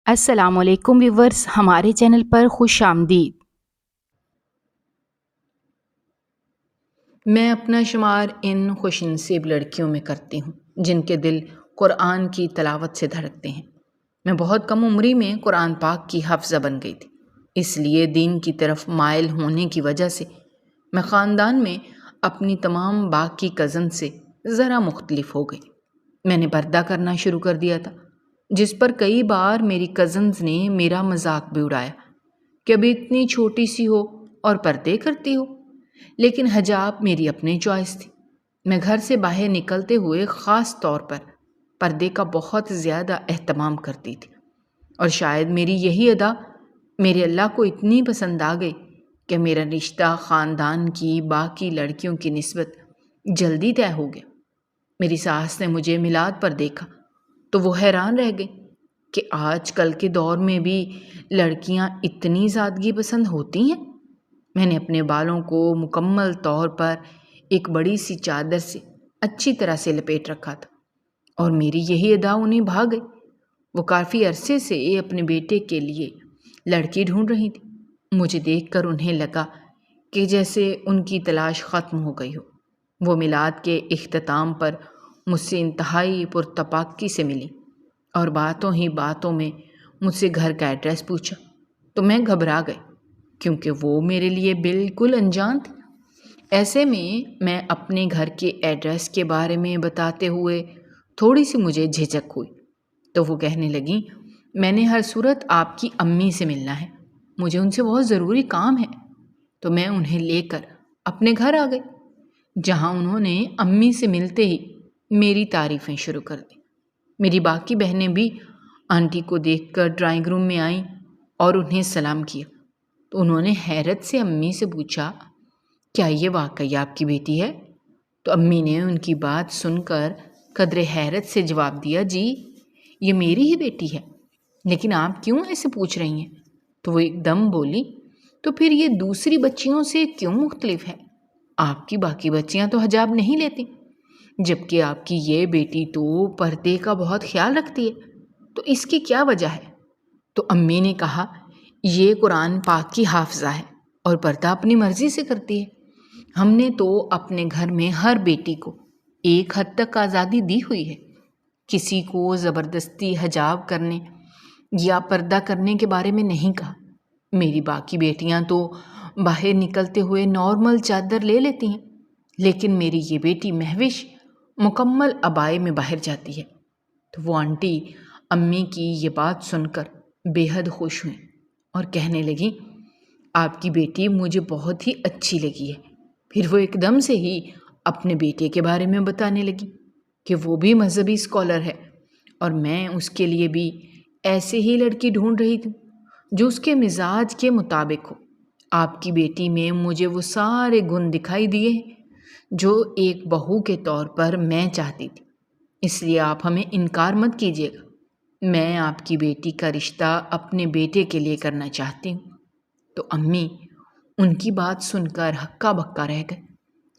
السلام علیکم ویورز، ہمارے چینل پر خوش آمدید۔ میں اپنا شمار ان خوش نصیب لڑکیوں میں کرتی ہوں جن کے دل قرآن کی تلاوت سے دھڑکتے ہیں۔ میں بہت کم عمری میں قرآن پاک کی حافظہ بن گئی تھی، اس لیے دین کی طرف مائل ہونے کی وجہ سے میں خاندان میں اپنی تمام باقی کزن سے ذرا مختلف ہو گئی۔ میں نے پردہ کرنا شروع کر دیا تھا، جس پر کئی بار میری کزنز نے میرا مذاق بھی اڑایا کہ ابھی اتنی چھوٹی سی ہو اور پردے کرتی ہو، لیکن حجاب میری اپنی چوائس تھی۔ میں گھر سے باہر نکلتے ہوئے خاص طور پر پردے کا بہت زیادہ اہتمام کرتی تھی، اور شاید میری یہی ادا میرے اللہ کو اتنی پسند آ گئی کہ میرا رشتہ خاندان کی باقی لڑکیوں کی نسبت جلدی طے ہو گیا۔ میری ساس نے مجھے میلاد پر دیکھا تو وہ حیران رہ گئی کہ آج کل کے دور میں بھی لڑکیاں اتنی سادگی پسند ہوتی ہیں۔ میں نے اپنے بالوں کو مکمل طور پر ایک بڑی سی چادر سے اچھی طرح سے لپیٹ رکھا تھا، اور میری یہی ادا انہیں بھا گئی۔ وہ کافی عرصے سے اپنے بیٹے کے لیے لڑکی ڈھونڈ رہی تھی۔ مجھے دیکھ کر انہیں لگا کہ جیسے ان کی تلاش ختم ہو گئی ہو۔ وہ میلاد کے اختتام پر مجھ سے انتہائی پرتپاکی سے ملی اور باتوں ہی باتوں میں مجھ سے گھر کا ایڈریس پوچھا، تو میں گھبرا گئی کیونکہ وہ میرے لیے بالکل انجان تھی۔ ایسے میں اپنے گھر کے ایڈریس کے بارے میں بتاتے ہوئے تھوڑی سی مجھے جھجک ہوئی، تو وہ کہنے لگیں، میں نے ہر صورت آپ کی امی سے ملنا ہے، مجھے ان سے بہت ضروری کام ہے۔ تو میں انہیں لے کر اپنے گھر آ گئی، جہاں انہوں نے امی سے ملتے ہی میری تعریفیں شروع کر دیں۔ میری باقی بہنیں بھی آنٹی کو دیکھ کر ڈرائنگ روم میں آئیں اور انہیں سلام کیا، تو انہوں نے حیرت سے امی سے پوچھا، کیا یہ واقعی آپ کی بیٹی ہے؟ تو امی نے ان کی بات سن کر قدر حیرت سے جواب دیا، جی یہ میری ہی بیٹی ہے، لیکن آپ کیوں ایسے پوچھ رہی ہیں؟ تو وہ ایک دم بولی، تو پھر یہ دوسری بچیوں سے کیوں مختلف ہے؟ آپ کی باقی بچیاں تو حجاب نہیں لیتی، جبکہ آپ کی یہ بیٹی تو پردے کا بہت خیال رکھتی ہے، تو اس کی کیا وجہ ہے؟ تو امی نے کہا، یہ قرآن پاک کی حافظہ ہے اور پردہ اپنی مرضی سے کرتی ہے۔ ہم نے تو اپنے گھر میں ہر بیٹی کو ایک حد تک آزادی دی ہوئی ہے، کسی کو زبردستی حجاب کرنے یا پردہ کرنے کے بارے میں نہیں کہا۔ میری باقی بیٹیاں تو باہر نکلتے ہوئے نارمل چادر لے لیتی ہیں، لیکن میری یہ بیٹی مہوش مکمل عبائے میں باہر جاتی ہے۔ تو وہ آنٹی امی کی یہ بات سن کر بے حد خوش ہوئیں اور کہنے لگیں، آپ کی بیٹی مجھے بہت ہی اچھی لگی ہے۔ پھر وہ ایک دم سے ہی اپنے بیٹے کے بارے میں بتانے لگی کہ وہ بھی مذہبی اسکالر ہے، اور میں اس کے لیے بھی ایسے ہی لڑکی ڈھونڈ رہی تھی جو اس کے مزاج کے مطابق ہو۔ آپ کی بیٹی میں مجھے وہ سارے گن دکھائی دیے ہیں جو ایک بہو کے طور پر میں چاہتی تھی، اس لیے آپ ہمیں انکار مت کیجیے گا۔ میں آپ کی بیٹی کا رشتہ اپنے بیٹے کے لیے کرنا چاہتی ہوں۔ تو امی ان کی بات سن کر ہکا بکا رہ گئے،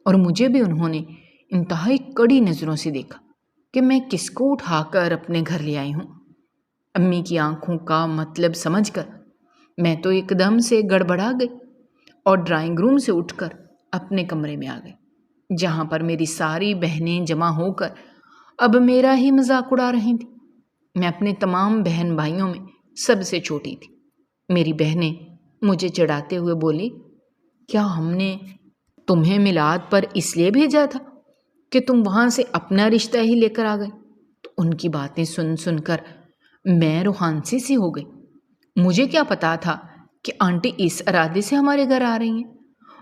اور مجھے بھی انہوں نے انتہائی کڑی نظروں سے دیکھا کہ میں کس کو اٹھا کر اپنے گھر لے آئی ہوں۔ امی کی آنکھوں کا مطلب سمجھ کر میں تو ایک دم سے گڑبڑا گئی اور ڈرائنگ روم سے اٹھ کر اپنے کمرے میں آ گئی، جہاں پر میری ساری بہنیں جمع ہو کر اب میرا ہی مذاق اڑا رہی تھیں۔ میں اپنے تمام بہن بھائیوں میں سب سے چھوٹی تھی۔ میری بہنیں مجھے چڑھاتے ہوئے بولی، کیا ہم نے تمہیں میلاد پر اس لیے بھیجا تھا کہ تم وہاں سے اپنا رشتہ ہی لے کر آ گئی؟ تو ان کی باتیں سن سن کر میں روحانسی سی ہو گئی۔ مجھے کیا پتا تھا کہ آنٹی اس ارادے سے ہمارے گھر آ رہی ہیں،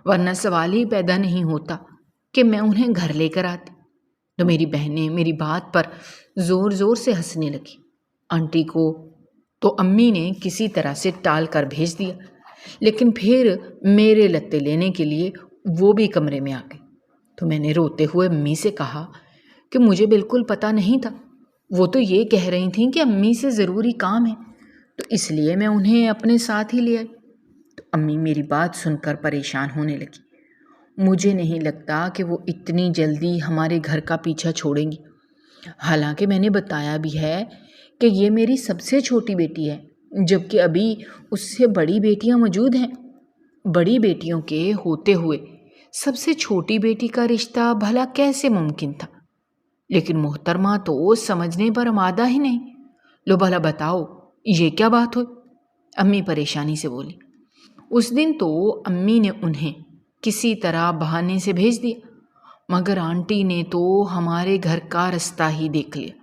ورنہ سوال ہی پیدا نہیں ہوتا کہ میں انہیں گھر لے کر آتی۔ تو میری بہنیں میری بات پر زور زور سے ہنسنے لگی۔ آنٹی کو تو امی نے کسی طرح سے ٹال کر بھیج دیا، لیکن پھر میرے لتے لینے کے لیے وہ بھی کمرے میں آ گئی۔ تو میں نے روتے ہوئے امی سے کہا کہ مجھے بالکل پتہ نہیں تھا، وہ تو یہ کہہ رہی تھیں کہ امی سے ضروری کام ہے، تو اس لیے میں انہیں اپنے ساتھ ہی لے آئی۔ تو امی میری بات سن کر پریشان ہونے لگی۔ مجھے نہیں لگتا کہ وہ اتنی جلدی ہمارے گھر کا پیچھا چھوڑیں گی، حالانکہ میں نے بتایا بھی ہے کہ یہ میری سب سے چھوٹی بیٹی ہے جبکہ ابھی اس سے بڑی بیٹیاں موجود ہیں۔ بڑی بیٹیوں کے ہوتے ہوئے سب سے چھوٹی بیٹی کا رشتہ بھلا کیسے ممکن تھا؟ لیکن محترمہ تو سمجھنے پر آمادہ ہی نہیں۔ لو بھلا بتاؤ یہ کیا بات ہوئی؟ امی پریشانی سے بولی۔ اس دن تو امی نے انہیں کسی طرح بہانے سے بھیج دیا، مگر آنٹی نے تو ہمارے گھر کا رستہ ہی دیکھ لیا۔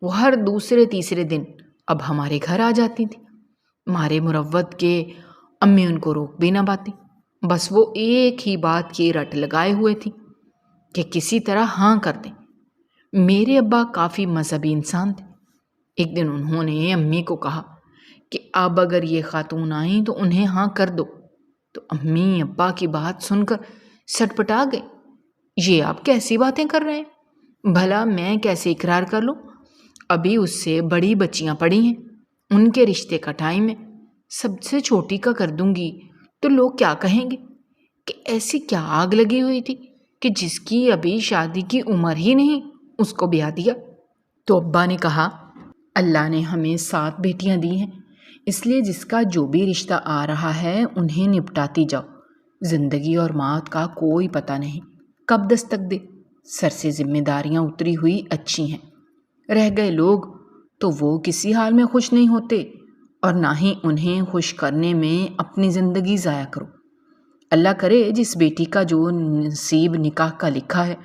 وہ ہر دوسرے تیسرے دن اب ہمارے گھر آ جاتی تھی، مارے مروت کے امی ان کو روک بھی نہ پاتی۔ بس وہ ایک ہی بات کی رٹ لگائے ہوئے تھی کہ کسی طرح ہاں کر دیں۔ میرے ابا کافی مذہبی انسان تھے۔ ایک دن انہوں نے امی کو کہا کہ اب اگر یہ خاتون آئیں تو انہیں ہاں کر دو، تو امی ابا کی بات سن کر سٹپٹا گئے۔ یہ آپ کیسی باتیں کر رہے ہیں؟ بھلا میں کیسے اقرار کر لوں؟ ابھی اس سے بڑی بچیاں پڑی ہیں، ان کے رشتے کا ٹائم ہے، سب سے چھوٹی کا کر دوں گی تو لوگ کیا کہیں گے کہ ایسی کیا آگ لگی ہوئی تھی کہ جس کی ابھی شادی کی عمر ہی نہیں اس کو بیاہ دیا۔ تو ابا نے کہا اللہ نے ہمیں 7 بیٹیاں دی ہیں، اس لیے جس کا جو بھی رشتہ آ رہا ہے انہیں نپٹاتی جاؤ، زندگی اور موت کا کوئی پتہ نہیں کب دستک دے۔ سر سے ذمہ داریاں اتری ہوئی اچھی ہیں، رہ گئے لوگ تو وہ کسی حال میں خوش نہیں ہوتے، اور نہ ہی انہیں خوش کرنے میں اپنی زندگی ضائع کرو۔ اللہ کرے جس بیٹی کا جو نصیب نکاح کا لکھا ہے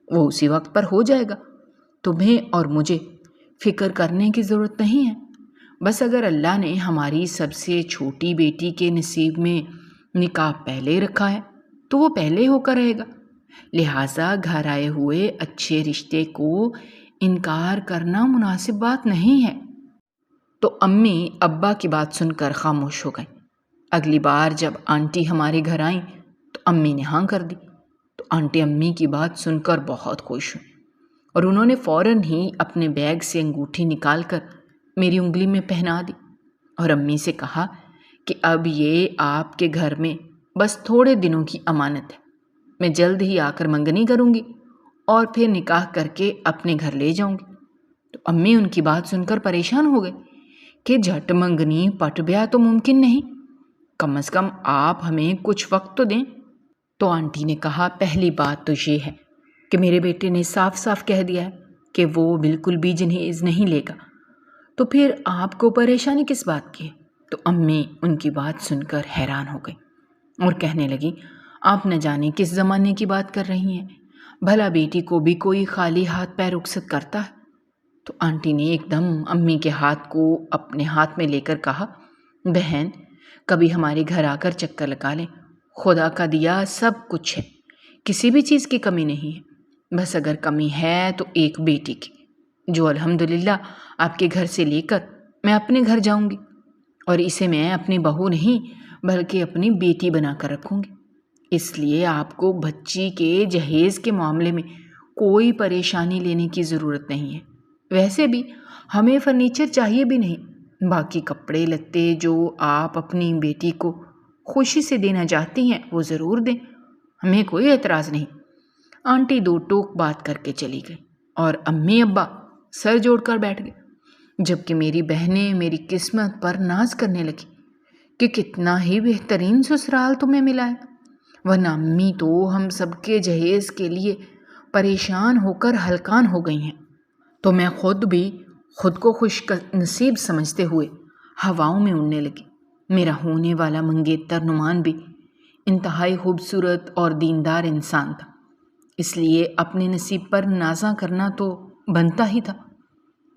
وہ اسی وقت پر ہو جائے گا۔ تمہیں اور مجھے فکر کرنے کی ضرورت نہیں ہے۔ بس اگر اللہ نے ہماری سب سے چھوٹی بیٹی کے نصیب میں نکاح پہلے رکھا ہے تو وہ پہلے ہو کر رہے گا، لہٰذا گھر آئے ہوئے اچھے رشتے کو انکار کرنا مناسب بات نہیں ہے۔ تو امی ابا کی بات سن کر خاموش ہو گئیں۔ اگلی بار جب آنٹی ہمارے گھر آئیں تو امی نے ہاں کر دی، تو آنٹی امی کی بات سن کر بہت خوش ہوئی، اور انہوں نے فوراً ہی اپنے بیگ سے انگوٹھی نکال کر میری انگلی میں پہنا دی، اور امی سے کہا کہ اب یہ آپ کے گھر میں بس تھوڑے دنوں کی امانت ہے، میں جلد ہی آ کر منگنی کروں گی اور پھر نکاح کر کے اپنے گھر لے جاؤں گی۔ تو امی ان کی بات سن کر پریشان ہو گئے کہ جھٹ منگنی پٹ بیاہ تو ممکن نہیں، کم از کم آپ ہمیں کچھ وقت تو دیں۔ تو آنٹی نے کہا پہلی بات تو یہ ہے کہ میرے بیٹے نے صاف صاف کہہ دیا ہے کہ وہ بالکل بھی جہیز نہیں لے گا، تو پھر آپ کو پریشانی کس بات کی ہے؟ تو امی ان کی بات سن کر حیران ہو گئی اور کہنے لگی آپ نہ جانے کس زمانے کی بات کر رہی ہیں، بھلا بیٹی کو بھی کوئی خالی ہاتھ پیر رخصت کرتا ہے؟ تو آنٹی نے ایک دم امی کے ہاتھ کو اپنے ہاتھ میں لے کر کہا بہن کبھی ہمارے گھر آ کر چکر لگا لیں، خدا کا دیا سب کچھ ہے، کسی بھی چیز کی کمی نہیں ہے، بس اگر کمی ہے تو ایک بیٹی کی، جو الحمدللہ آپ کے گھر سے لے کر میں اپنے گھر جاؤں گی، اور اسے میں اپنی بہو نہیں بلکہ اپنی بیٹی بنا کر رکھوں گی۔ اس لیے آپ کو بچی کے جہیز کے معاملے میں کوئی پریشانی لینے کی ضرورت نہیں ہے۔ ویسے بھی ہمیں فرنیچر چاہیے بھی نہیں، باقی کپڑے لتے جو آپ اپنی بیٹی کو خوشی سے دینا چاہتی ہیں وہ ضرور دیں، ہمیں کوئی اعتراض نہیں۔ آنٹی 2 ٹوک بات کر کے چلی گئی اور امی ابا سر جوڑ کر بیٹھ گئے، جبکہ میری بہنیں میری قسمت پر ناز کرنے لگی کہ کتنا ہی بہترین سسرال تمہیں ملا ہے، ورنہ امی تو ہم سب کے جہیز کے لیے پریشان ہو کر ہلکان ہو گئی ہیں۔ تو میں خود بھی خود کو خوش نصیب سمجھتے ہوئے ہواؤں میں اڑنے لگی۔ میرا ہونے والا منگیتر نعمان بھی انتہائی خوبصورت اور دیندار انسان تھا، اس لیے اپنے نصیب پر نازاں کرنا تو بنتا ہی تھا۔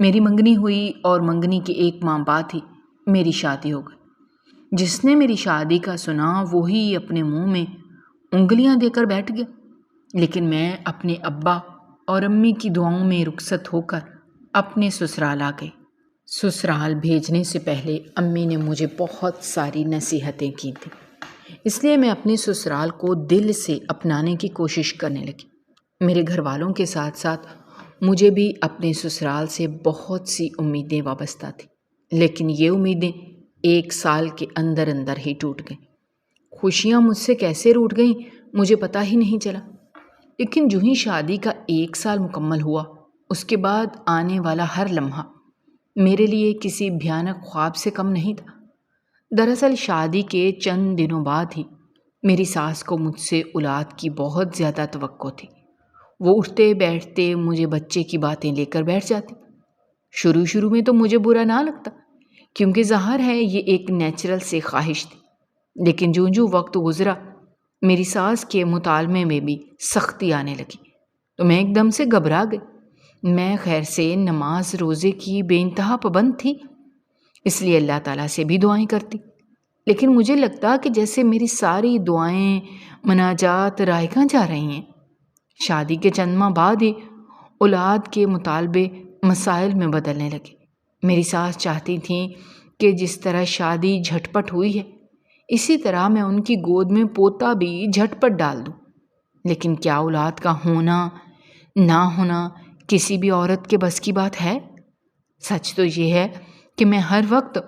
میری منگنی ہوئی اور منگنی کے 1 ماہ بعد ہی میری شادی ہو گئی۔ جس نے میری شادی کا سنا وہی اپنے منہ میں انگلیاں دے کر بیٹھ گیا، لیکن میں اپنے ابا اور امی کی دعاؤں میں رخصت ہو کر اپنے سسرال آ گئی۔ سسرال بھیجنے سے پہلے امی نے مجھے بہت ساری نصیحتیں کی تھیں، اس لیے میں اپنے سسرال کو دل سے اپنانے کی کوشش کرنے لگی۔ میرے گھر والوں کے ساتھ ساتھ مجھے بھی اپنے سسرال سے بہت سی امیدیں وابستہ تھیں، لیکن یہ امیدیں 1 سال کے اندر اندر ہی ٹوٹ گئیں۔ خوشیاں مجھ سے کیسے روٹ گئیں مجھے پتہ ہی نہیں چلا، لیکن جو ہی شادی کا 1 سال مکمل ہوا اس کے بعد آنے والا ہر لمحہ میرے لیے کسی بھیانک خواب سے کم نہیں تھا۔ دراصل شادی کے چند دنوں بعد ہی میری ساس کو مجھ سے اولاد کی بہت زیادہ توقع تھی۔ وہ اٹھتے بیٹھتے مجھے بچے کی باتیں لے کر بیٹھ جاتی۔ شروع میں تو مجھے برا نہ لگتا، کیونکہ ظاہر ہے یہ ایک نیچرل سے خواہش تھی، لیکن جو وقت گزرا میری ساس کے مطالبے میں بھی سختی آنے لگی تو میں ایک دم سے گھبرا گئی۔ میں خیر سے نماز روزے کی بے انتہا پابند تھی، اس لیے اللہ تعالیٰ سے بھی دعائیں کرتی، لیکن مجھے لگتا کہ جیسے میری ساری دعائیں مناجات رائے گاں جا رہی ہیں۔ شادی کے چند ماہ بعد ہی اولاد کے مطالبے مسائل میں بدلنے لگے۔ میری ساس چاہتی تھیں کہ جس طرح شادی جھٹ پٹ ہوئی ہے اسی طرح میں ان کی گود میں پوتا بھی جھٹ پٹ ڈال دوں، لیکن کیا اولاد کا ہونا نہ ہونا کسی بھی عورت کے بس کی بات ہے؟ سچ تو یہ ہے کہ میں ہر وقت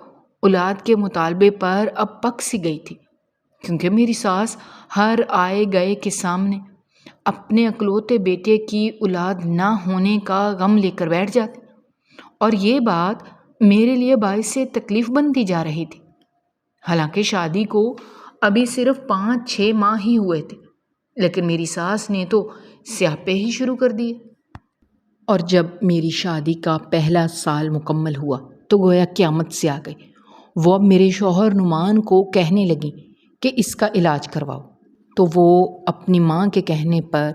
اولاد کے مطالبے پر اب پک سی گئی تھی، کیونکہ میری ساس ہر آئے گئے کے سامنے اپنے اکلوتے بیٹے کی اولاد نہ ہونے کا غم لے کر بیٹھ جاتی، اور یہ بات میرے لیے باعث تکلیف بنتی جا رہی تھی۔ حالانکہ شادی کو ابھی صرف 5-6 ماہ ہی ہوئے تھے، لیکن میری ساس نے تو سیاپے ہی شروع کر دیے۔ اور جب میری شادی کا پہلا سال مکمل ہوا تو گویا قیامت سے آ گئی۔ وہ اب میرے شوہر نعمان کو کہنے لگیں کہ اس کا علاج کرواؤ، تو وہ اپنی ماں کے کہنے پر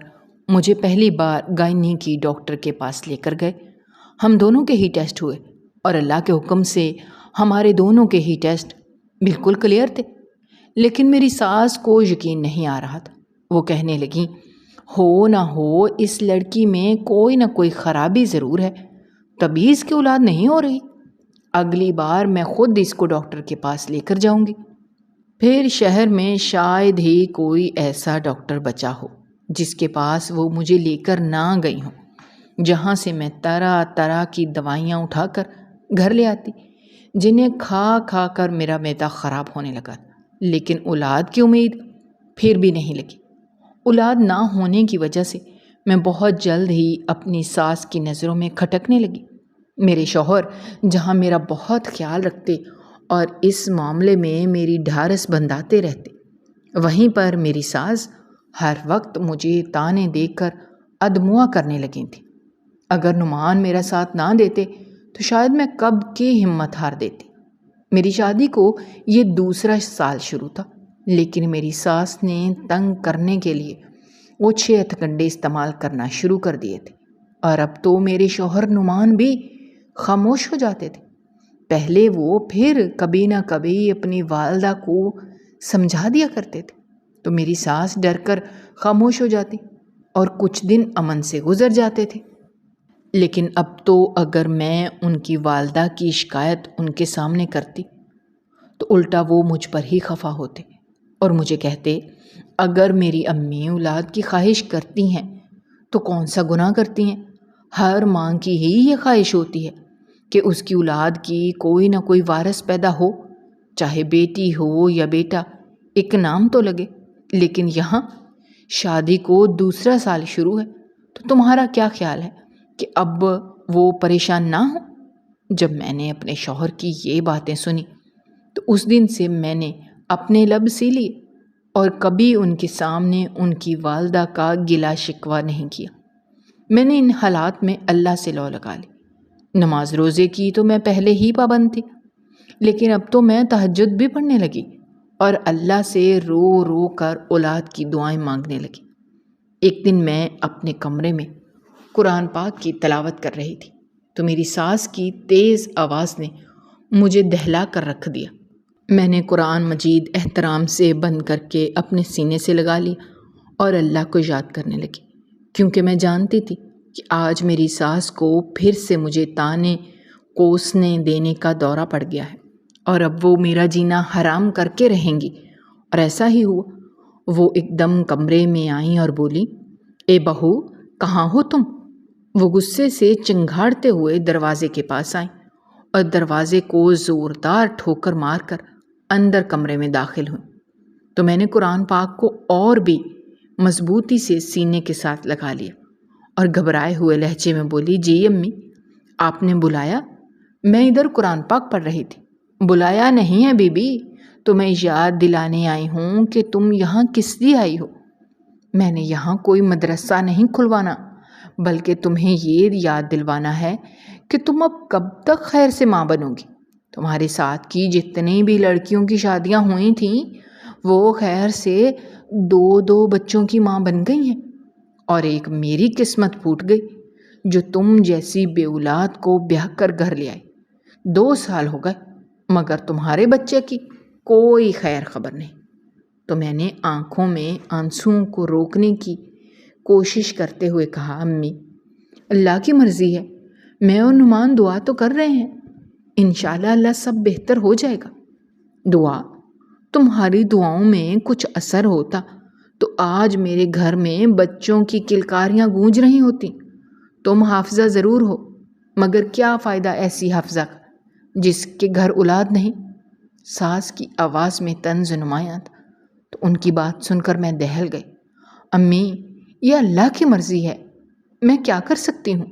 مجھے پہلی بار گائنی کی ڈاکٹر کے پاس لے کر گئے۔ ہم دونوں کے ہی ٹیسٹ ہوئے اور اللہ کے حکم سے ہمارے دونوں کے ہی ٹیسٹ بالکل کلیئر تھے، لیکن میری ساس کو یقین نہیں آ رہا تھا۔ وہ کہنے لگیں ہو نہ ہو اس لڑکی میں کوئی نہ کوئی خرابی ضرور ہے، تبھی اس کی اولاد نہیں ہو رہی۔ اگلی بار میں خود اس کو ڈاکٹر کے پاس لے کر جاؤں گی، پھر شہر میں شاید ہی کوئی ایسا ڈاکٹر بچا ہو جس کے پاس وہ مجھے لے کر نہ گئی ہوں، جہاں سے میں طرح طرح کی دوائیاں اٹھا کر گھر لے آتی، جنہیں کھا کھا کر میرا معدہ خراب ہونے لگا، لیکن اولاد کی امید پھر بھی نہیں لگی۔ اولاد نہ ہونے کی وجہ سے میں بہت جلد ہی اپنی ساس کی نظروں میں کھٹکنے لگی۔ میرے شوہر جہاں میرا بہت خیال رکھتے اور اس معاملے میں میری ڈھارس بندھاتے رہتے، وہیں پر میری ساس ہر وقت مجھے تانے دے کر ادموا کرنے لگی تھی۔ اگر نعمان میرا ساتھ نہ دیتے تو شاید میں کب کی ہمت ہار دیتی۔ میری شادی کو یہ دوسرا سال شروع تھا، لیکن میری ساس نے تنگ کرنے کے لیے وہ 6 ہتھکنڈے استعمال کرنا شروع کر دیے تھے، اور اب تو میرے شوہر نعمان بھی خاموش ہو جاتے تھے۔ پہلے وہ پھر کبھی نہ کبھی اپنی والدہ کو سمجھا دیا کرتے تھے تو میری ساس ڈر کر خاموش ہو جاتی اور کچھ دن امن سے گزر جاتے تھے، لیکن اب تو اگر میں ان کی والدہ کی شکایت ان کے سامنے کرتی تو الٹا وہ مجھ پر ہی خفا ہوتے اور مجھے کہتے اگر میری امی اولاد کی خواہش کرتی ہیں تو کون سا گناہ کرتی ہیں؟ ہر ماں کی ہی یہ خواہش ہوتی ہے کہ اس کی اولاد کی کوئی نہ کوئی وارث پیدا ہو، چاہے بیٹی ہو یا بیٹا، ایک نام تو لگے۔ لیکن یہاں شادی کو دوسرا سال شروع ہے تو تمہارا کیا خیال ہے کہ اب وہ پریشان نہ ہو؟ جب میں نے اپنے شوہر کی یہ باتیں سنی تو اس دن سے میں نے اپنے لب سی لیے اور کبھی ان کے سامنے ان کی والدہ کا گلہ شکوہ نہیں کیا۔ میں نے ان حالات میں اللہ سے لو لگا لی۔ نماز روزے کی تو میں پہلے ہی پابند تھی، لیکن اب تو میں تہجد بھی پڑھنے لگی اور اللہ سے رو رو کر اولاد کی دعائیں مانگنے لگی۔ ایک دن میں اپنے کمرے میں قرآن پاک کی تلاوت کر رہی تھی تو میری ساس کی تیز آواز نے مجھے دہلا کر رکھ دیا۔ میں نے قرآن مجید احترام سے بند کر کے اپنے سینے سے لگا لیا اور اللہ کو یاد کرنے لگی، کیونکہ میں جانتی تھی کہ آج میری ساس کو پھر سے مجھے تانے کوسنے دینے کا دورہ پڑ گیا ہے اور اب وہ میرا جینا حرام کر کے رہیں گی، اور ایسا ہی ہوا۔ وہ ایک دم کمرے میں آئیں اور بولی، اے بہو کہاں ہو تم؟ وہ غصے سے چنگھاڑتے ہوئے دروازے کے پاس آئیں اور دروازے کو زوردار ٹھوکر مار کر اندر کمرے میں داخل ہوئیں تو میں نے قرآن پاک کو اور بھی مضبوطی سے سینے کے ساتھ لگا لیا اور گھبرائے ہوئے لہجے میں بولی، جی امی آپ نے بلایا؟ میں ادھر قرآن پاک پڑھ رہی تھی۔ بلایا نہیں ہے بی بی، تمہیں یاد دلانے آئی ہوں کہ تم یہاں کس لیے آئی ہو۔ میں نے یہاں کوئی مدرسہ نہیں کھلوانا، بلکہ تمہیں یہ یاد دلوانا ہے کہ تم اب کب تک خیر سے ماں بنو گی۔ تمہارے ساتھ کی جتنی بھی لڑکیوں کی شادیاں ہوئی تھیں وہ خیر سے 2 بچوں کی ماں بن گئی ہیں، اور ایک میری قسمت پھوٹ گئی جو تم جیسی بے اولاد کو بیاہ کر گھر لے آئی۔ 2 سال ہو گئے مگر تمہارے بچے کی کوئی خیر خبر نہیں۔ تو میں نے آنکھوں میں آنسوؤں کو روکنے کی کوشش کرتے ہوئے کہا، امی اللہ کی مرضی ہے، میں اور نعمان دعا تو کر رہے ہیں، انشاءاللہ اللہ سب بہتر ہو جائے گا۔ دعا؟ تمہاری دعاؤں میں کچھ اثر ہوتا تو آج میرے گھر میں بچوں کی کلکاریاں گونج رہی ہوتی۔ تم حافظہ ضرور ہو، مگر کیا فائدہ ایسی حافظہ کا جس کے گھر اولاد نہیں؟ ساس کی آواز میں طنز نمایاں تھا، تو ان کی بات سن کر میں دہل گئی۔ امی یہ اللہ کی مرضی ہے، میں کیا کر سکتی ہوں؟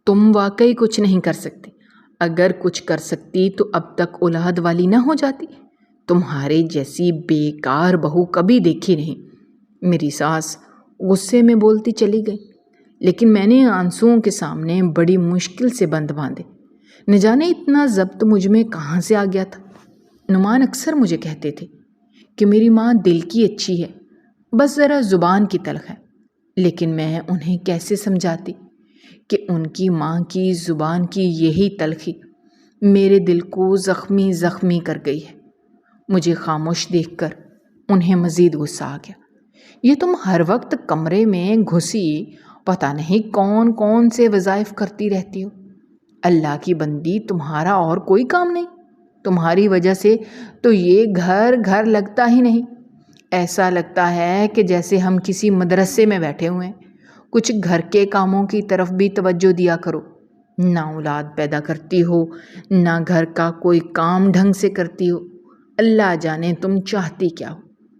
تم واقعی کچھ نہیں کر سکتی، اگر کچھ کر سکتی تو اب تک اولاد والی نہ ہو جاتی۔ تمہارے جیسی بیکار بہو کبھی دیکھی نہیں۔ میری ساس غصے میں بولتی چلی گئی، لیکن میں نے آنسوؤں کے سامنے بڑی مشکل سے بند باندھے۔ نہ جانے اتنا ضبط مجھ میں کہاں سے آ گیا تھا۔ نعمان اکثر مجھے کہتے تھے کہ میری ماں دل کی اچھی ہے، بس ذرا زبان کی تلخ ہے، لیکن میں انہیں کیسے سمجھاتی کہ ان کی ماں کی زبان کی یہی تلخی میرے دل کو زخمی زخمی کر گئی ہے۔ مجھے خاموش دیکھ کر انہیں مزید غصہ آ گیا۔ یہ تم ہر وقت کمرے میں گھسی پتہ نہیں کون کون سے وظائف کرتی رہتی ہو۔ اللہ کی بندی، تمہارا اور کوئی کام نہیں؟ تمہاری وجہ سے تو یہ گھر گھر لگتا ہی نہیں۔ ایسا لگتا ہے کہ جیسے ہم کسی مدرسے میں بیٹھے ہوئے ہیں۔ کچھ گھر کے کاموں کی طرف بھی توجہ دیا کرو۔ نہ اولاد پیدا کرتی ہو، نہ گھر کا کوئی کام ڈھنگ سے کرتی ہو۔ اللہ جانے تم چاہتی کیا ہو،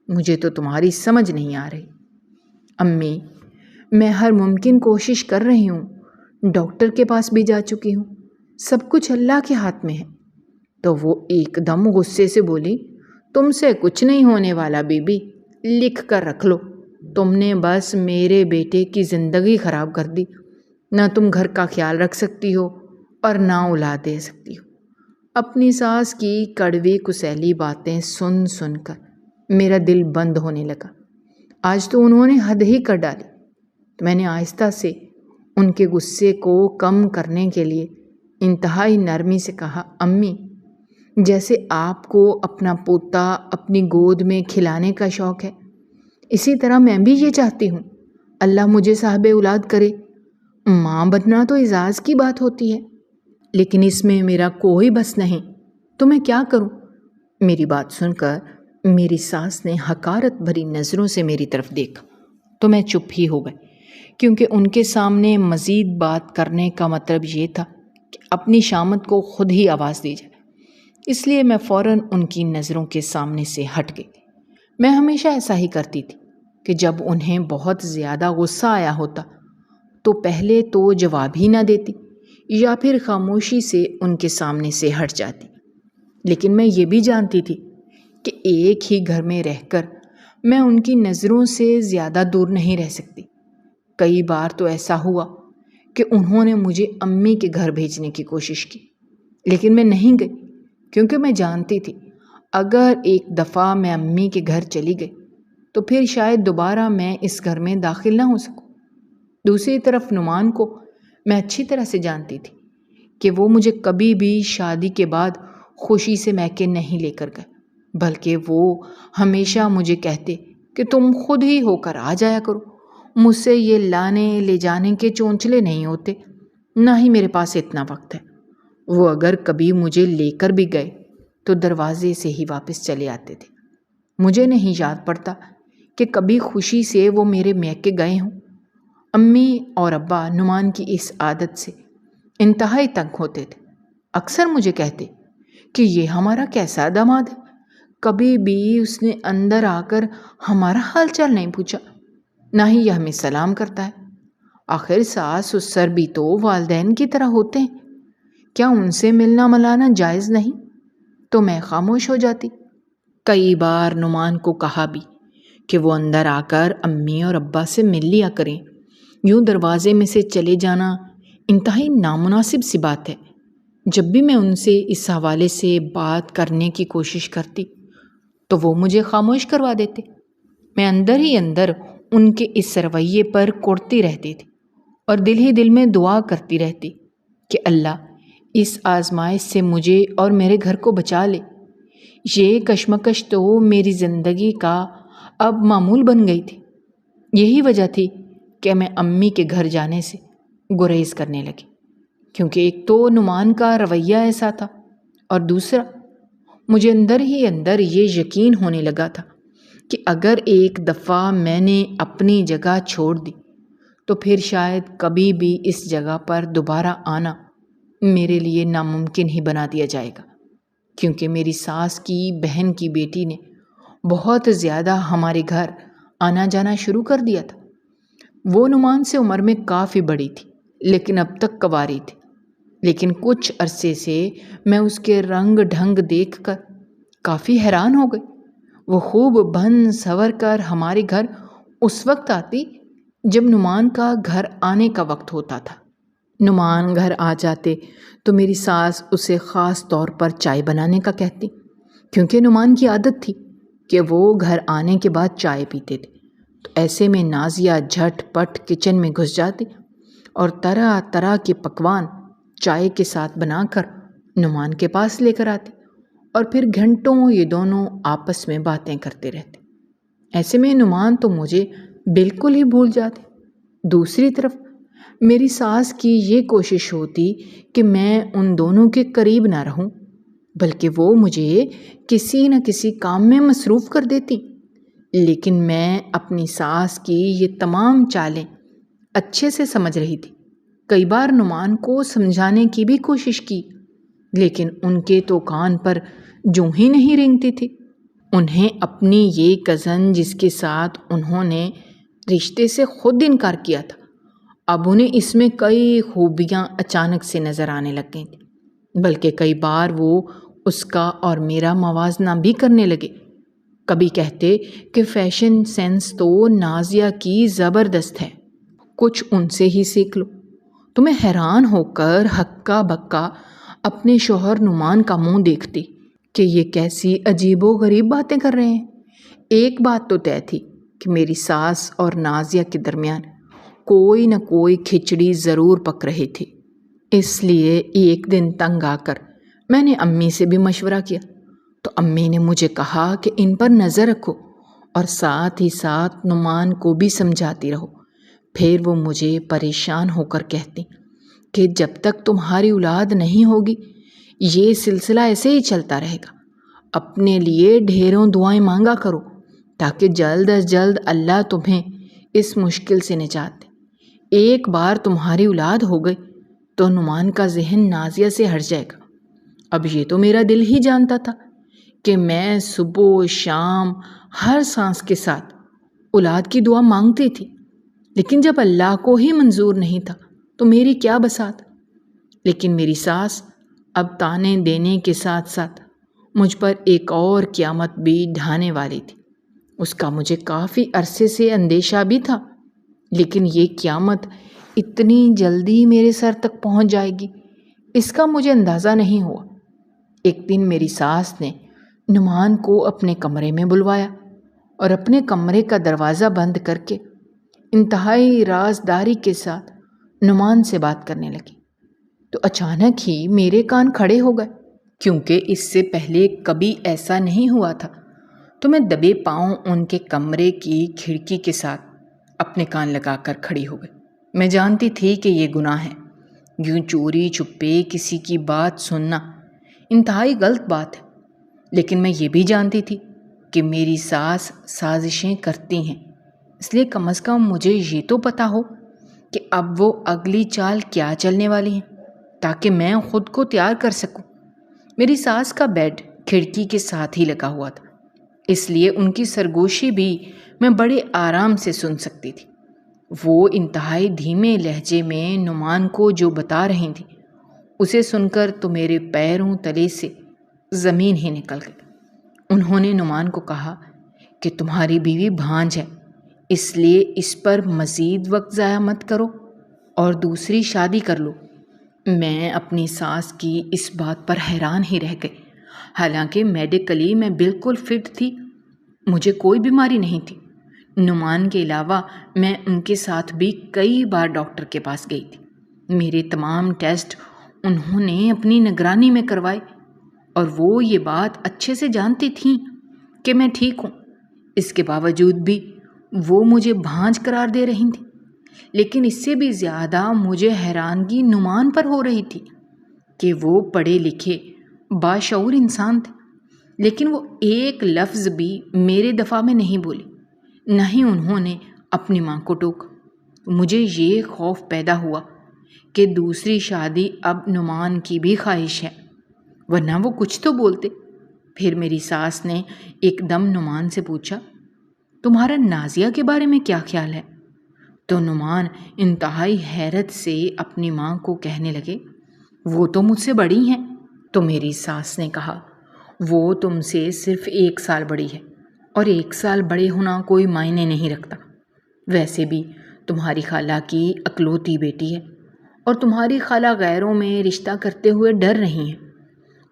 مجھے تو تمہاری سمجھ نہیں آ رہی۔ امی میں ہر ممکن کوشش کر رہی ہوں، ڈاکٹر کے پاس بھی جا چکی ہوں، سب کچھ اللہ کے ہاتھ میں ہے۔ تو وہ ایک دم غصے سے بولی، تم سے کچھ نہیں ہونے والا بی بی، لکھ کر رکھ لو۔ تم نے بس میرے بیٹے کی زندگی خراب کر دی۔ نہ تم گھر کا خیال رکھ سکتی ہو اور نہ اولاد دے سکتی ہو۔ اپنی ساس کی کڑوی کسیلی باتیں سن سن کر میرا دل بند ہونے لگا۔ آج تو انہوں نے حد ہی کر ڈالی۔ تو میں نے آہستہ سے ان کے غصے کو کم کرنے کے لیے انتہائی نرمی سے کہا، امی جیسے آپ کو اپنا پوتا اپنی گود میں کھلانے کا شوق ہے، اسی طرح میں بھی یہ چاہتی ہوں اللہ مجھے صاحب اولاد کرے۔ ماں بننا تو اعزاز کی بات ہوتی ہے، لیکن اس میں میرا کوئی بس نہیں، تو میں کیا کروں؟ میری بات سن کر میری ساس نے حقارت بھری نظروں سے میری طرف دیکھا تو میں چپ ہی ہو گئی، کیونکہ ان کے سامنے مزید بات کرنے کا مطلب یہ تھا کہ اپنی شامت کو خود ہی آواز دی جائے۔ اس لیے میں فوراً ان کی نظروں کے سامنے سے ہٹ گئی۔ میں ہمیشہ ایسا ہی کرتی تھی کہ جب انہیں بہت زیادہ غصہ آیا ہوتا تو پہلے تو جواب ہی نہ دیتی یا پھر خاموشی سے ان کے سامنے سے ہٹ جاتی۔ لیکن میں یہ بھی جانتی تھی کہ ایک ہی گھر میں رہ کر میں ان کی نظروں سے زیادہ دور نہیں رہ سکتی۔ کئی بار تو ایسا ہوا کہ انہوں نے مجھے امی کے گھر بھیجنے کی کوشش کی، لیکن میں نہیں گئی، کیونکہ میں جانتی تھی اگر ایک دفعہ میں امی کے گھر چلی گئی تو پھر شاید دوبارہ میں اس گھر میں داخل نہ ہو سکوں۔ دوسری طرف نعمان کو میں اچھی طرح سے جانتی تھی کہ وہ مجھے کبھی بھی شادی کے بعد خوشی سے میکے نہیں لے کر گئے، بلکہ وہ ہمیشہ مجھے کہتے کہ تم خود ہی ہو کر آ جایا کرو، مجھ سے یہ لانے لے جانے کے چونچلے نہیں ہوتے، نہ ہی میرے پاس اتنا وقت ہے۔ وہ اگر کبھی مجھے لے کر بھی گئے تو دروازے سے ہی واپس چلے آتے تھے۔ مجھے نہیں یاد پڑتا کہ کبھی خوشی سے وہ میرے میکے گئے ہوں۔ امی اور ابا نعمان کی اس عادت سے انتہائی تنگ ہوتے تھے۔ اکثر مجھے کہتے کہ یہ ہمارا کیسا داماد ہے، کبھی بھی اس نے اندر آ کر ہمارا حال چال نہیں پوچھا، نہ ہی یہ ہمیں سلام کرتا ہے۔ آخر ساس سسر بھی تو والدین کی طرح ہوتے ہیں، کیا ان سے ملنا ملانا جائز نہیں؟ تو میں خاموش ہو جاتی۔ کئی بار نعمان کو کہا بھی کہ وہ اندر آ کر امی اور ابا سے مل لیا کریں، یوں دروازے میں سے چلے جانا انتہائی نامناسب سی بات ہے۔ جب بھی میں ان سے اس حوالے سے بات کرنے کی کوشش کرتی تو وہ مجھے خاموش کروا دیتے۔ میں اندر ہی اندر ان کے اس رویے پر کوڑتی رہتی تھی اور دل ہی دل میں دعا کرتی رہتی کہ اللہ اس آزمائش سے مجھے اور میرے گھر کو بچا لے۔ یہ کشمکش تو میری زندگی کا اب معمول بن گئی تھی۔ یہی وجہ تھی کہ میں امی کے گھر جانے سے گریز کرنے لگی، کیونکہ ایک تو نعمان کا رویہ ایسا تھا اور دوسرا مجھے اندر ہی اندر یہ یقین ہونے لگا تھا کہ اگر ایک دفعہ میں نے اپنی جگہ چھوڑ دی تو پھر شاید کبھی بھی اس جگہ پر دوبارہ آنا میرے لیے ناممکن ہی بنا دیا جائے گا، کیونکہ میری ساس کی بہن کی بیٹی نے بہت زیادہ ہمارے گھر آنا جانا شروع کر دیا تھا۔ وہ نعمان سے عمر میں کافی بڑی تھی لیکن اب تک کنواری تھی، لیکن کچھ عرصے سے میں اس کے رنگ ڈھنگ دیکھ کر کافی حیران ہو گئی۔ وہ خوب بن سنور کر ہمارے گھر اس وقت آتی جب نعمان کا گھر آنے کا وقت ہوتا تھا۔ نعمان گھر آ جاتے تو میری ساس اسے خاص طور پر چائے بنانے کا کہتی، کیونکہ نعمان کی عادت تھی کہ وہ گھر آنے کے بعد چائے پیتے تھے۔ تو ایسے میں نازیہ جھٹ پٹ کچن میں گھس جاتی اور طرح طرح کے پکوان چائے کے ساتھ بنا کر نعمان کے پاس لے کر آتی اور پھر گھنٹوں یہ دونوں آپس میں باتیں کرتے رہتے۔ ایسے میں نعمان تو مجھے بالکل ہی بھول جاتے۔ دوسری طرف میری ساس کی یہ کوشش ہوتی کہ میں ان دونوں کے قریب نہ رہوں، بلکہ وہ مجھے کسی نہ کسی کام میں مصروف کر دیتی۔ لیکن میں اپنی ساس کی یہ تمام چالیں اچھے سے سمجھ رہی تھی۔ کئی بار نعمان کو سمجھانے کی بھی کوشش کی، لیکن ان کے تو کان پر جوں ہی نہیں رینگتی تھی۔ انہیں اپنی یہ کزن جس کے ساتھ انہوں نے رشتے سے خود انکار کیا تھا، اب انہیں اس میں کئی خوبیاں اچانک سے نظر آنے لگ گئی تھیں، بلکہ کئی بار وہ اس کا اور میرا موازنہ بھی کرنے لگے۔ کبھی کہتے کہ فیشن سینس تو نازیہ کی زبردست ہے، کچھ ان سے ہی سیکھ لو۔ تو میں حیران ہو کر ہکا بکا اپنے شوہر نعمان کا منہ دیکھتی کہ یہ کیسی عجیب و غریب باتیں کر رہے ہیں۔ ایک بات تو طے تھی کہ میری ساس اور نازیہ کے درمیان کوئی نہ کوئی کھچڑی ضرور پک رہی تھی۔ اس لیے ایک دن تنگ آ کر میں نے امی سے بھی مشورہ کیا تو امی نے مجھے کہا کہ ان پر نظر رکھو اور ساتھ ہی ساتھ نعمان کو بھی سمجھاتی رہو۔ پھر وہ مجھے پریشان ہو کر کہتی کہ جب تک تمہاری اولاد نہیں ہوگی یہ سلسلہ ایسے ہی چلتا رہے گا۔ اپنے لیے ڈھیروں دعائیں مانگا کرو تاکہ جلد از جلد اللہ تمہیں اس مشکل سے نجات دے۔ ایک بار تمہاری اولاد ہو گئی تو نعمان کا ذہن نازیہ سے ہٹ جائے گا۔ اب یہ تو میرا دل ہی جانتا تھا کہ میں صبح و شام ہر سانس کے ساتھ اولاد کی دعا مانگتی تھی، لیکن جب اللہ کو ہی منظور نہیں تھا تو میری کیا بسات۔ لیکن میری ساس اب تانے دینے کے ساتھ ساتھ مجھ پر ایک اور قیامت بھی ڈھانے والی تھی۔ اس کا مجھے کافی عرصے سے اندیشہ بھی تھا، لیکن یہ قیامت اتنی جلدی میرے سر تک پہنچ جائے گی اس کا مجھے اندازہ نہیں ہوا۔ ایک دن میری ساس نے نعمان کو اپنے کمرے میں بلوایا اور اپنے کمرے کا دروازہ بند کر کے انتہائی رازداری کے ساتھ نعمان سے بات کرنے لگی۔ تو اچانک ہی میرے کان کھڑے ہو گئے، کیونکہ اس سے پہلے کبھی ایسا نہیں ہوا تھا۔ تو میں دبے پاؤں ان کے کمرے کی کھڑکی کے ساتھ اپنے کان لگا کر کھڑی ہو گئی۔ میں جانتی تھی کہ یہ گناہ ہے، یوں چوری چھپے کسی کی بات سننا انتہائی غلط بات ہے، لیکن میں یہ بھی جانتی تھی کہ میری ساس سازشیں کرتی ہیں، اس لیے کم از کم مجھے یہ تو پتہ ہو کہ اب وہ اگلی چال کیا چلنے والی ہیں تاکہ میں خود کو تیار کر سکوں۔ میری ساس کا بیڈ کھڑکی کے ساتھ ہی لگا ہوا تھا، اس لیے ان کی سرگوشی بھی میں بڑے آرام سے سن سکتی تھی۔ وہ انتہائی دھیمے لہجے میں نعمان کو جو بتا رہی تھیں اسے سن کر تو میرے پیروں تلے سے زمین ہی نکل گئی۔ انہوں نے نعمان کو کہا کہ تمہاری بیوی بھانج ہے، اس لیے اس پر مزید وقت ضائع مت کرو اور دوسری شادی کر لو۔ میں اپنی ساس کی اس بات پر حیران ہی رہ گئی، حالانکہ میڈیکلی میں بالکل فٹ تھی، مجھے کوئی بیماری نہیں تھی۔ نعمان کے علاوہ میں ان کے ساتھ بھی کئی بار ڈاکٹر کے پاس گئی تھی۔ میرے تمام ٹیسٹ انہوں نے اپنی نگرانی میں کروائے اور وہ یہ بات اچھے سے جانتی تھیں کہ میں ٹھیک ہوں۔ اس کے باوجود بھی وہ مجھے بھانج قرار دے رہی تھیں۔ لیکن اس سے بھی زیادہ مجھے حیرانگی نعمان پر ہو رہی تھی کہ وہ پڑھے لکھے باشعور انسان تھے، لیکن وہ ایک لفظ بھی میرے دفاع میں نہیں بولے، نہ ہی انہوں نے اپنی ماں کو ٹوکا۔ مجھے یہ خوف پیدا ہوا کہ دوسری شادی اب نعمان کی بھی خواہش ہے، ورنہ وہ کچھ تو بولتے۔ پھر میری ساس نے ایک دم نعمان سے پوچھا، تمہارا نازیہ کے بارے میں کیا خیال ہے؟ تو نعمان انتہائی حیرت سے اپنی ماں کو کہنے لگے، وہ تو مجھ سے بڑی ہیں۔ تو میری ساس نے کہا، وہ تم سے صرف 1 سال بڑی ہے، اور 1 سال بڑے ہونا کوئی معنی نہیں رکھتا۔ ویسے بھی تمہاری خالہ کی اکلوتی بیٹی ہے، اور تمہاری خالہ غیروں میں رشتہ کرتے ہوئے ڈر رہی ہیں،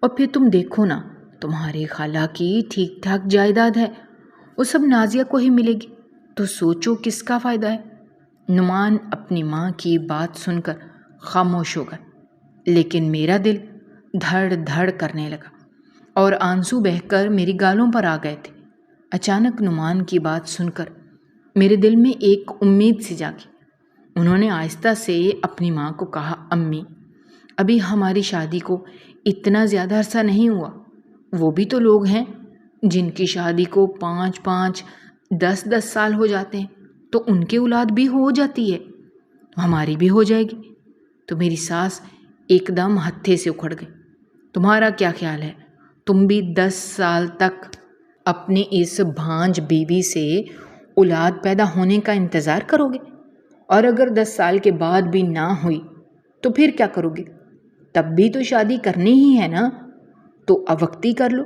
اور پھر تم دیکھو نا، تمہاری خالہ کی ٹھیک ٹھاک جائیداد ہے، وہ سب نازیہ کو ہی ملے گی، تو سوچو کس کا فائدہ ہے۔ نعمان اپنی ماں کی بات سن کر خاموش ہو گئے، لیکن میرا دل دھڑ دھڑ کرنے لگا اور آنسو بہہ کر میری گالوں پر آ گئے تھے۔ اچانک نعمان کی بات سن کر میرے دل میں ایک امید سی جاگی۔ انہوں نے آہستہ سے اپنی ماں کو کہا، امی، ابھی ہماری شادی کو اتنا زیادہ عرصہ نہیں ہوا، وہ بھی تو لوگ ہیں جن کی شادی کو 5-5 10-10 سال ہو جاتے ہیں، تو ان کی اولاد بھی ہو جاتی ہے، تو ہماری بھی ہو جائے گی۔ تو میری ساس ایک دم ہتھے سے اکھڑ گئی، تمہارا کیا خیال ہے؟ تم بھی 10 سال تک اپنی اس بھانج بیوی سے اولاد پیدا ہونے کا انتظار کرو گے؟ اور اگر 10 سال کے بعد بھی نہ ہوئی تو پھر کیا کرو گے؟ تب بھی تو شادی کرنی ہی ہے نا، تو اب وقتی کر لو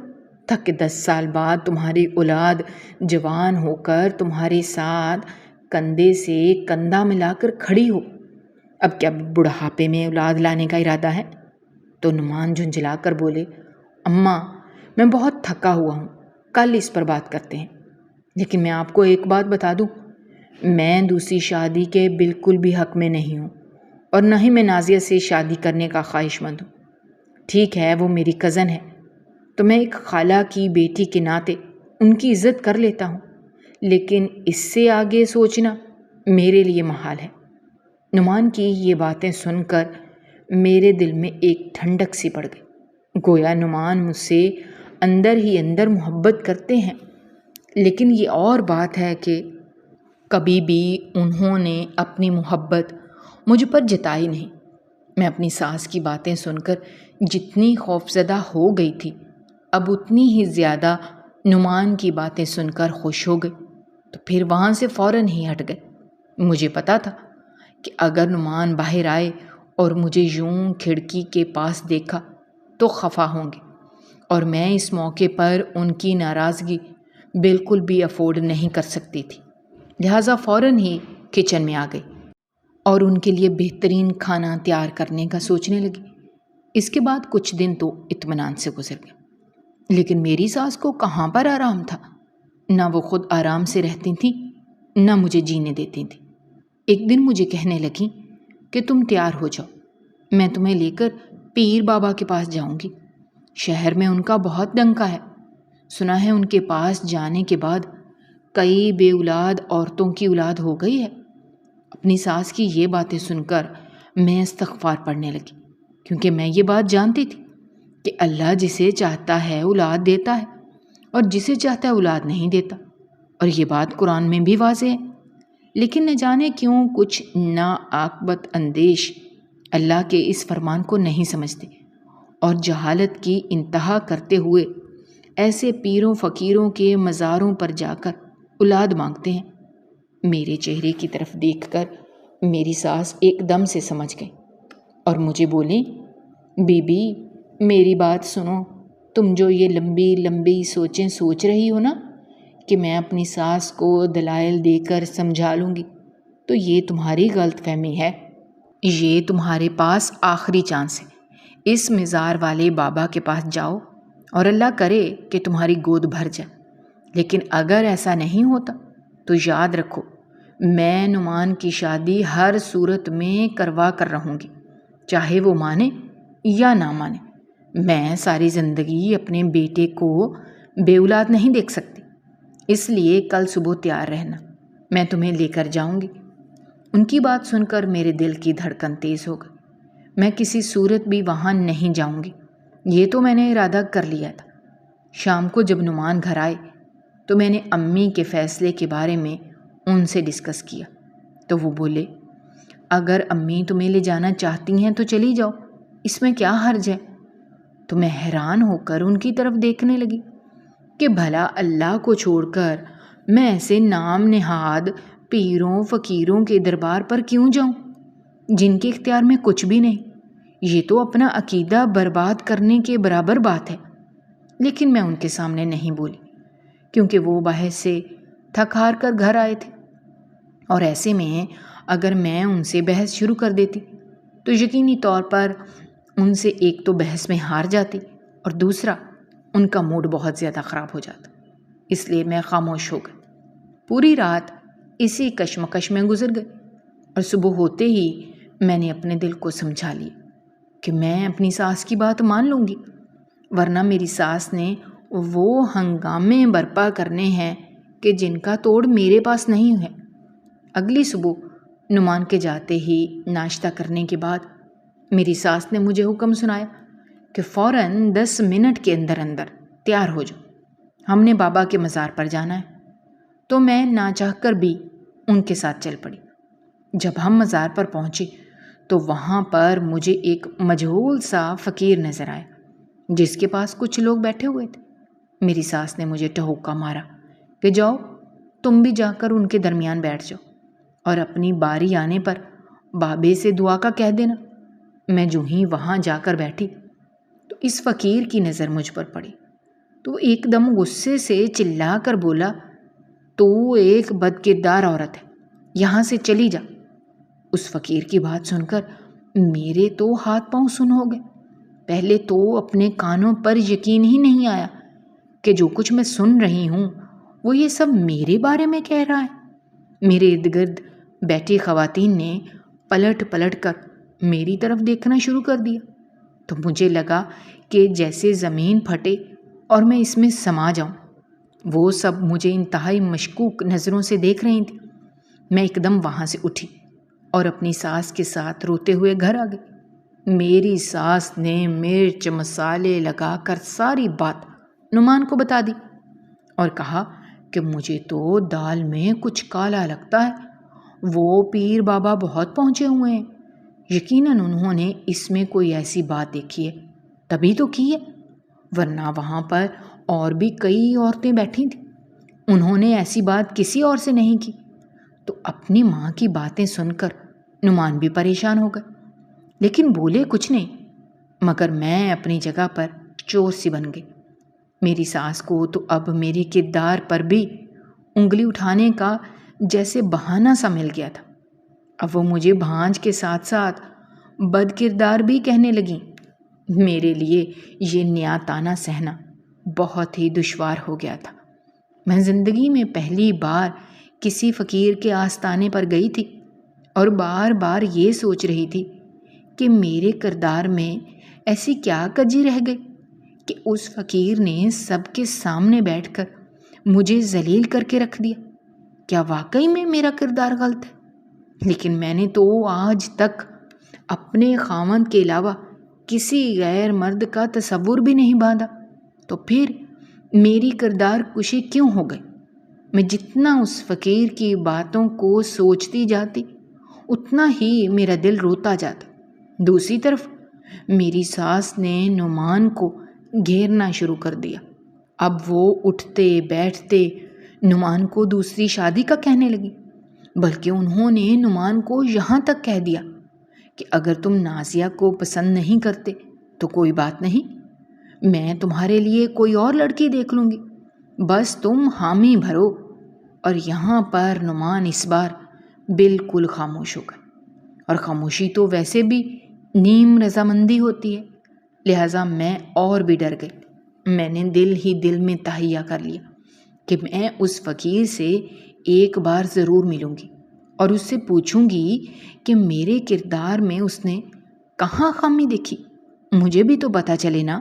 تاکہ 10 سال بعد تمہاری اولاد جوان ہو کر تمہارے ساتھ کندھے سے کندھا ملا کر کھڑی ہو۔ اب کیا بڑھاپے میں اولاد لانے کا ارادہ ہے؟ تو نعمان جھنجھلا کر بولے، اماں، میں بہت تھکا ہوا ہوں، کل اس پر بات کرتے ہیں۔ لیکن میں آپ کو ایک بات بتا دوں، میں دوسری شادی کے بالکل بھی حق میں نہیں ہوں، اور نہ ہی میں نازیہ سے شادی کرنے کا خواہش مند ہوں۔ ٹھیک ہے، وہ میری کزن ہے، تو میں ایک خالہ کی بیٹی کے ناطے ان کی عزت کر لیتا ہوں، لیکن اس سے آگے سوچنا میرے لیے محال ہے۔ نعمان کی یہ باتیں سن کر میرے دل میں ایک ٹھنڈک سی پڑ گئی، گویا نعمان مجھ سے اندر ہی اندر محبت کرتے ہیں، لیکن یہ اور بات ہے کہ کبھی بھی انہوں نے اپنی محبت مجھ پر جتائی نہیں۔ میں اپنی ساس کی باتیں سن کر جتنی خوفزدہ ہو گئی تھی، اب اتنی ہی زیادہ نعمان کی باتیں سن کر خوش ہو گئی، تو پھر وہاں سے فوراً ہی ہٹ گئے۔ مجھے پتا تھا کہ اگر نعمان باہر آئے اور مجھے یوں کھڑکی کے پاس دیکھا تو خفا ہوں گے، اور میں اس موقع پر ان کی ناراضگی بالکل بھی افورڈ نہیں کر سکتی تھی، لہٰذا فوراً ہی کچن میں آ گئی اور ان کے لیے بہترین کھانا تیار کرنے کا سوچنے لگی۔ اس کے بعد کچھ دن تو اطمینان سے گزر گئے، لیکن میری ساس کو کہاں پر آرام تھا، نہ وہ خود آرام سے رہتی تھیں، نہ مجھے جینے دیتی تھیں۔ ایک دن مجھے کہنے لگیں کہ تم تیار ہو جاؤ، میں تمہیں لے کر پیر بابا کے پاس جاؤں گی، شہر میں ان کا بہت ڈنکا ہے، سنا ہے ان کے پاس جانے کے بعد کئی بے اولاد عورتوں کی اولاد ہو گئی ہے۔ اپنی ساس کی یہ باتیں سن کر میں استغفار پڑھنے لگی، کیونکہ میں یہ بات جانتی تھی کہ اللہ جسے چاہتا ہے اولاد دیتا ہے، اور جسے چاہتا ہے اولاد نہیں دیتا، اور یہ بات قرآن میں بھی واضح ہے۔ لیکن نہ جانے کیوں کچھ ناعاقبت اندیش اللہ کے اس فرمان کو نہیں سمجھتے، اور جہالت کی انتہا کرتے ہوئے ایسے پیروں فقیروں کے مزاروں پر جا کر اولاد مانگتے ہیں۔ میرے چہرے کی طرف دیکھ کر میری ساس ایک دم سے سمجھ گئی اور مجھے بولیں، بی بی میری بات سنو، تم جو یہ لمبی لمبی سوچیں سوچ رہی ہو نا کہ میں اپنی ساس کو دلائل دے کر سمجھا لوں گی، تو یہ تمہاری غلط فہمی ہے۔ یہ تمہارے پاس آخری چانس ہے۔ اس مزار والے بابا کے پاس جاؤ اور اللہ کرے کہ تمہاری گود بھر جائے، لیکن اگر ایسا نہیں ہوتا تو یاد رکھو میں نعمان کی شادی ہر صورت میں کروا کر رہوں گی، چاہے وہ مانے یا نہ مانے۔ میں ساری زندگی اپنے بیٹے کو بے اولاد نہیں دیکھ سکتی، اس لیے کل صبح تیار رہنا، میں تمہیں لے کر جاؤں گی۔ ان کی بات سن کر میرے دل کی دھڑکن تیز ہو گئی۔ میں کسی صورت بھی وہاں نہیں جاؤں گی، یہ تو میں نے ارادہ کر لیا تھا۔ شام کو جب نعمان گھر آئے تو میں نے امی کے فیصلے کے بارے میں ان سے ڈسکس کیا، تو وہ بولے اگر امی تمہیں لے جانا چاہتی ہیں تو چلی جاؤ، اس میں کیا حرج ہے؟ تو میں حیران ہو کر ان کی طرف دیکھنے لگی کہ بھلا اللہ کو چھوڑ کر میں ایسے نام نہاد پیروں فقیروں کے دربار پر کیوں جاؤں جن کے اختیار میں کچھ بھی نہیں؟ یہ تو اپنا عقیدہ برباد کرنے کے برابر بات ہے۔ لیکن میں ان کے سامنے نہیں بولی کیونکہ وہ باہر سے تھک ہار کر گھر آئے تھے، اور ایسے میں اگر میں ان سے بحث شروع کر دیتی تو یقینی طور پر ان سے ایک تو بحث میں ہار جاتی اور دوسرا ان کا موڈ بہت زیادہ خراب ہو جاتا۔ اس لیے میں خاموش ہو گئی۔ پوری رات اسی کشمکش میں گزر گئی، اور صبح ہوتے ہی میں نے اپنے دل کو سمجھا لیا کہ میں اپنی ساس کی بات مان لوں گی، ورنہ میری ساس نے وہ ہنگامے برپا کرنے ہیں کہ جن کا توڑ میرے پاس نہیں ہے۔ اگلی صبح نعمان کے جاتے ہی ناشتہ کرنے کے بعد میری ساس نے مجھے حکم سنایا کہ فوراً 10 منٹ کے اندر اندر تیار ہو جاؤ، ہم نے بابا کے مزار پر جانا ہے۔ تو میں نہ چاہ کر بھی ان کے ساتھ چل پڑی۔ جب ہم مزار پر پہنچے تو وہاں پر مجھے ایک مجہول سا فقیر نظر آیا جس کے پاس کچھ لوگ بیٹھے ہوئے تھے۔ میری ساس نے مجھے ٹہوکا مارا کہ جاؤ تم بھی جا کر ان کے درمیان بیٹھ جاؤ، اور اپنی باری آنے پر بابے سے دعا کا کہہ دینا۔ میں جو ہی وہاں جا کر بیٹھی تو اس فقیر کی نظر مجھ پر پڑی، تو ایک دم غصے سے چلا کر بولا تو ایک بد کردار عورت ہے، یہاں سے چلی جا۔ اس فقیر کی بات سن کر میرے تو ہاتھ پاؤں سن ہو گئے۔ پہلے تو اپنے کانوں پر یقین ہی نہیں آیا کہ جو کچھ میں سن رہی ہوں وہ یہ سب میرے بارے میں کہہ رہا ہے۔ میرے ارد گرد بیٹھی خواتین نے پلٹ پلٹ کر میری طرف دیکھنا شروع کر دیا، تو مجھے لگا کہ جیسے زمین پھٹے اور میں اس میں سما جاؤں۔ وہ سب مجھے انتہائی مشکوک نظروں سے دیکھ رہی تھی۔ میں ایک دم وہاں سے اٹھی اور اپنی ساس کے ساتھ روتے ہوئے گھر آ گئی۔ میری ساس نے مرچ مسالے لگا کر ساری بات نعمان کو بتا دی اور کہا کہ مجھے تو دال میں کچھ کالا لگتا ہے، وہ پیر بابا بہت پہنچے ہوئے ہیں، یقیناً انہوں نے اس میں کوئی ایسی بات دیکھی ہے تبھی تو کی ہے، ورنہ وہاں پر اور بھی کئی عورتیں بیٹھی تھیں، انہوں نے ایسی بات کسی اور سے نہیں کی۔ تو اپنی ماں کی باتیں سن کر نعمان بھی پریشان ہو گئے، لیکن بولے کچھ نہیں، مگر میں اپنی جگہ پر چور سی بن گئی۔ میری ساس کو تو اب میری کردار پر بھی انگلی اٹھانے کا جیسے بہانہ سا مل گیا تھا۔ اب وہ مجھے بھانج کے ساتھ ساتھ بد کردار بھی کہنے لگیں۔ میرے لیے یہ نیا تانا سہنا بہت ہی دشوار ہو گیا تھا۔ میں زندگی میں پہلی بار کسی فقیر کے آستانے پر گئی تھی اور بار بار یہ سوچ رہی تھی کہ میرے کردار میں ایسی کیا کجی رہ گئی کہ اس فقیر نے سب کے سامنے بیٹھ کر مجھے ذلیل کر کے رکھ دیا۔ کیا واقعی میں میرا کردار غلط ہے؟ لیکن میں نے تو آج تک اپنے خاوند کے علاوہ کسی غیر مرد کا تصور بھی نہیں باندھا، تو پھر میری کردار کشی کیوں ہو گئی؟ میں جتنا اس فقیر کی باتوں کو سوچتی جاتی اتنا ہی میرا دل روتا جاتا۔ دوسری طرف میری ساس نے نعمان کو گھیرنا شروع کر دیا۔ اب وہ اٹھتے بیٹھتے نعمان کو دوسری شادی کا کہنے لگی، بلکہ انہوں نے نعمان کو یہاں تک کہہ دیا کہ اگر تم نازیہ کو پسند نہیں کرتے تو کوئی بات نہیں، میں تمہارے لیے کوئی اور لڑکی دیکھ لوں گی، بس تم حامی بھرو۔ اور یہاں پر نعمان اس بار بالکل خاموش ہو گئے، اور خاموشی تو ویسے بھی نیم رضامندی ہوتی ہے، لہٰذا میں اور بھی ڈر گئی۔ میں نے دل ہی دل میں تہیہ کر لیا کہ میں اس فقیر سے ایک بار ضرور ملوں گی اور اس سے پوچھوں گی کہ میرے کردار میں اس نے کہاں خامی دیکھی، مجھے بھی تو پتہ چلے نا۔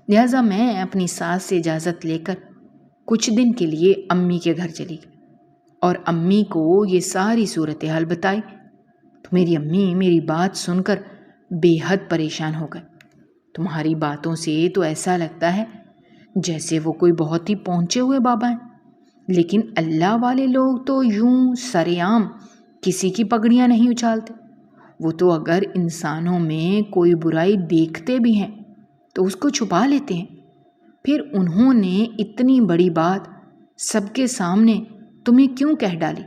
لہٰذا میں اپنی ساس سے اجازت لے کر کچھ دن کے لیے امی کے گھر چلی گئی اور امی کو یہ ساری صورتحال بتائی تو میری امی میری بات سن کر بے حد پریشان ہو گئے۔ تمہاری باتوں سے تو ایسا لگتا ہے جیسے وہ کوئی بہت ہی پہنچے ہوئے بابا ہیں، لیکن اللہ والے لوگ تو یوں سرعام کسی کی پگڑیاں نہیں اچھالتے، وہ تو اگر انسانوں میں کوئی برائی دیکھتے بھی ہیں تو اس کو چھپا لیتے ہیں۔ پھر انہوں نے اتنی بڑی بات سب کے سامنے تمہیں کیوں کہہ ڈالی؟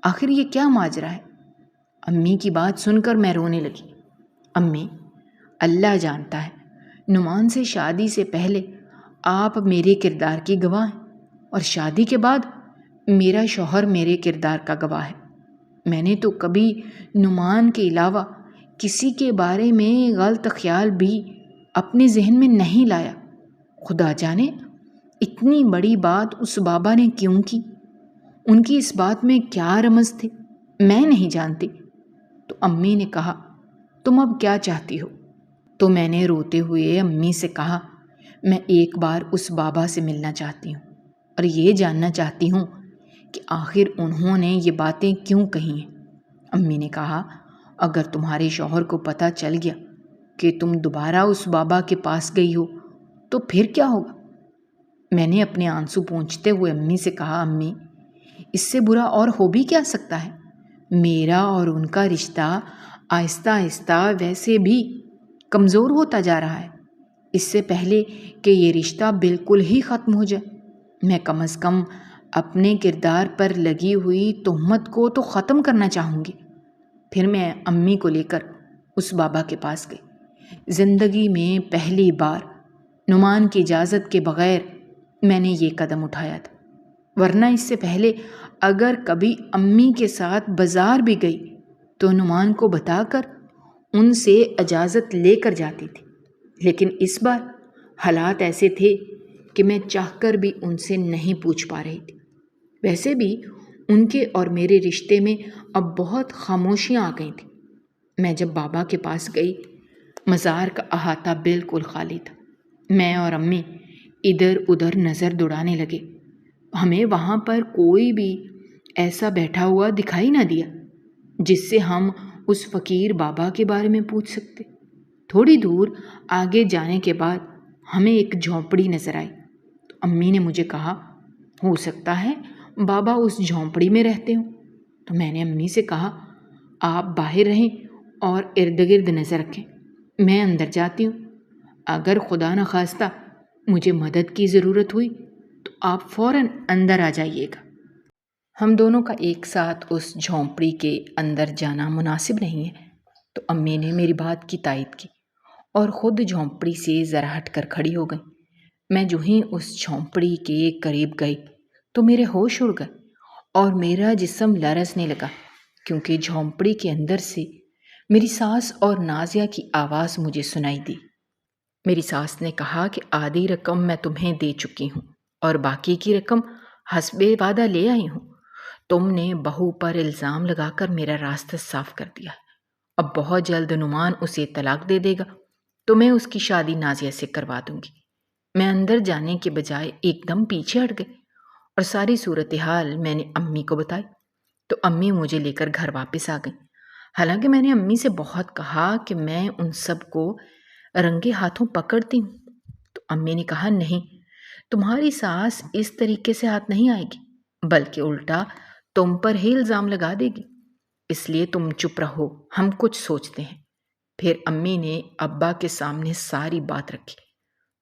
آخر یہ کیا ماجرا ہے؟ امی کی بات سن کر میں رونے لگی۔ امی، اللہ جانتا ہے نعمان سے شادی سے پہلے آپ میرے کردار کی گواہ ہیں، اور شادی کے بعد میرا شوہر میرے کردار کا گواہ ہے۔ میں نے تو کبھی نعمان کے علاوہ کسی کے بارے میں غلط خیال بھی اپنے ذہن میں نہیں لایا۔ خدا جانے اتنی بڑی بات اس بابا نے کیوں کی، ان کی اس بات میں کیا رمز تھے، میں نہیں جانتی۔ تو امی نے کہا، تم اب کیا چاہتی ہو؟ تو میں نے روتے ہوئے امی سے کہا، میں ایک بار اس بابا سے ملنا چاہتی ہوں اور یہ جاننا چاہتی ہوں کہ آخر انہوں نے یہ باتیں کیوں کہی ہیں۔ امی نے کہا، اگر تمہارے شوہر کو پتہ چل گیا کہ تم دوبارہ اس بابا کے پاس گئی ہو تو پھر کیا ہوگا؟ میں نے اپنے آنسو پونچھتے ہوئے امی سے کہا، امی، اس سے برا اور ہو بھی کیا سکتا ہے؟ میرا اور ان کا رشتہ آہستہ آہستہ ویسے بھی کمزور ہوتا جا رہا ہے۔ اس سے پہلے کہ یہ رشتہ بالکل ہی ختم ہو جائے، میں کم از کم اپنے کردار پر لگی ہوئی تہمت کو تو ختم کرنا چاہوں گی۔ پھر میں امی کو لے کر اس بابا کے پاس گئی۔ زندگی میں پہلی بار نعمان کی اجازت کے بغیر میں نے یہ قدم اٹھایا تھا، ورنہ اس سے پہلے اگر کبھی امی کے ساتھ بازار بھی گئی تو نعمان کو بتا کر ان سے اجازت لے کر جاتی تھی، لیکن اس بار حالات ایسے تھے کہ میں چاہ کر بھی ان سے نہیں پوچھ پا رہی تھی۔ ویسے بھی ان کے اور میرے رشتے میں اب بہت خاموشیاں آ گئی تھیں۔ میں جب بابا کے پاس گئی، مزار کا احاطہ بالکل خالی تھا۔ میں اور امی ادھر ادھر نظر دوڑانے لگے، ہمیں وہاں پر کوئی بھی ایسا بیٹھا ہوا دکھائی نہ دیا جس سے ہم اس فقیر بابا کے بارے میں پوچھ سکتے۔ تھوڑی دور آگے جانے کے بعد ہمیں ایک جھونپڑی نظر آئی تو امی نے مجھے کہا، ہو سکتا ہے بابا اس جھونپڑی میں رہتے ہوں۔ تو میں نے امی سے کہا، آپ باہر رہیں اور ارد گرد نظر رکھیں، میں اندر جاتی ہوں، اگر خدا نخواستہ مجھے مدد کی ضرورت ہوئی تو آپ فوراً اندر آ جائیے گا۔ ہم دونوں کا ایک ساتھ اس جھونپڑی کے اندر جانا مناسب نہیں ہے، تو امی نے میری بات کی تائید کی اور خود جھونپڑی سے ذرا ہٹ کر کھڑی ہو گئی۔ میں جو ہی اس جھونپڑی کے قریب گئی تو میرے ہوش اڑ گئے اور میرا جسم لرزنے لگا، کیونکہ جھونپڑی کے اندر سے میری ساس اور نازیہ کی آواز مجھے سنائی دی۔ میری ساس نے کہا کہ آدھی رقم میں تمہیں دے چکی ہوں اور باقی کی رقم حسب وعدہ لے آئی ہوں۔ تم نے بہو پر الزام لگا کر میرا راستہ صاف کر دیا ہے، اب بہت جلد نعمان اسے طلاق دے دے گا تو میں اس کی شادی نازیہ سے کروا دوں گی۔ میں اندر جانے کے بجائے ایک دم پیچھے ہٹ گئی اور ساری صورتحال میں نے امی کو بتائی تو امی مجھے لے کر گھر واپس آ گئیں۔ حالانکہ میں نے امی سے بہت کہا کہ میں ان سب کو رنگے ہاتھوں پکڑتی ہوں، تو امی نے کہا، نہیں، تمہاری ساس اس طریقے سے ہاتھ نہیں آئے گی، بلکہ الٹا تم پر ہی الزام لگا دے گی، اس لیے تم چپ رہو، ہم کچھ سوچتے ہیں۔ پھر امی نے ابا کے سامنے ساری بات رکھی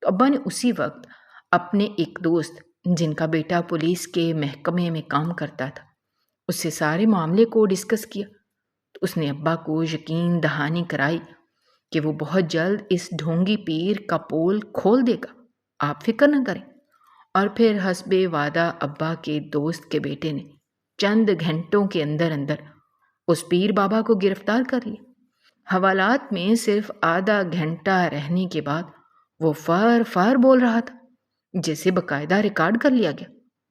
تو ابا نے اسی وقت اپنے ایک دوست جن کا بیٹا پولیس کے محکمے میں کام کرتا تھا اس سے سارے معاملے کو ڈسکس کیا، تو اس نے ابا کو یقین دہانی کرائی کہ وہ بہت جلد اس ڈھونگی پیر کا پول کھول دے گا، آپ فکر نہ کریں۔ اور پھر حسب وعدہ ابا کے دوست کے بیٹے نے چند گھنٹوں کے اندر اندر اس پیر بابا کو گرفتار کر لیا۔ حوالات میں صرف آدھا گھنٹہ رہنے کے بعد وہ فار فار بول رہا تھا، جسے باقاعدہ ریکارڈ کر لیا گیا۔